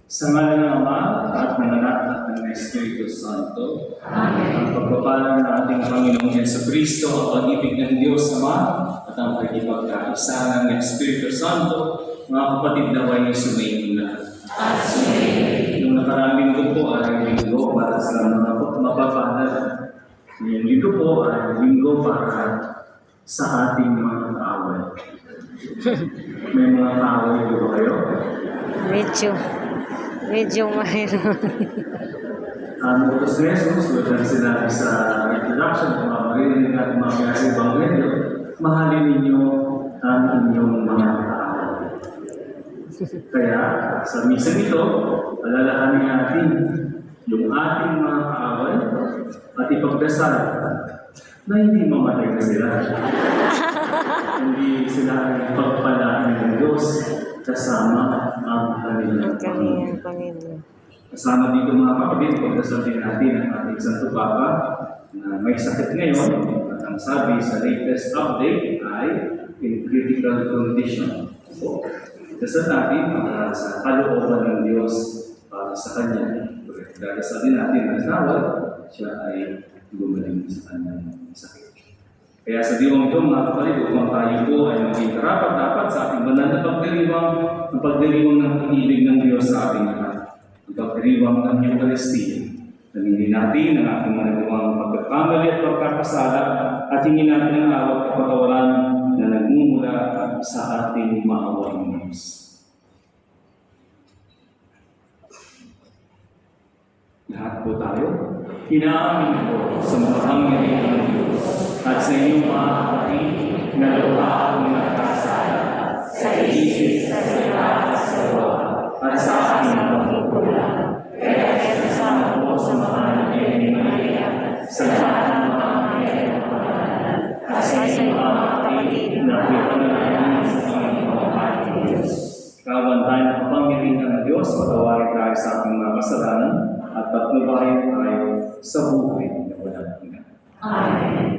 Sa ngalan ng Ama at ng Anak at ng Espiritu Santo. Amen. Ang pagpapala ng ating Panginoong Jesucristo, ang pag-ibig ng Diyos Ama at ang pagkipagkaisa ng Espiritu Santo, mga kapatid na way sumayin lahat. Nung nakaraang linggo po ay linggo para sa mga mapapalad. Ngayong linggo po ay linggo para sa ating mga kaaway. May mga kaaway po ba kayo? Medyo mayroon. Ang utos ni Jesus, tulad sinabi sa introduction, kung marinig at mga sa Ebanghelyo, mahalin ninyo ang inyong mga kaaway. Kaya sa misa nito, alalahanin natin yung ating mga kaaway at ipagdasal na hindi mamatay na sila. Hindi sila ay pagpalaan ng Diyos kasama ang kanilang Panginoon. Kasama dito mga kapatid, pagdasal din natin ang ating Santo Papa na may sakit ngayon at ang sabi sa latest update ay in critical condition. So, dasal natin para sa kalooban ng Diyos para sa Kanya. Dasal din natin na nawal siya ay gumaling sa kanyang sakit. Kaya sa diwang ito mga kapatid, upang tayo po ay maging karapat-dapat sa ating banal na pagdiriwang ng pag-ibig ng Diyos sa ating lahat. Ang pagdiriwang ng Eucharistia. Namili natin ang ating managawang pagkakamali at pagkakasala at hingin natin ang awat at patawaran na nagmumula sa ating maawang Diyos. Lahat po tayo, inaamin ko sa makapangyarihan ng Diyos at sa inyong mga kapatid na lupa akong nagkasala sa isip, sa salita, at sa gawa, at sa aking pagkukulang. Kaya kasama ko sa mga nangyayari ni Maria, sa lahat ng mga nangyayari ng pangalanan, at sa inyong mga kapatid na pinagpapalanan sa inyong mga kapatid ng Diyos. Kabantayan ng kapangyarihan ng Diyos, patawarin tayo sa ating mga kasalanan, at patnubayan tayo sa buhay na walang hanggan. Amen.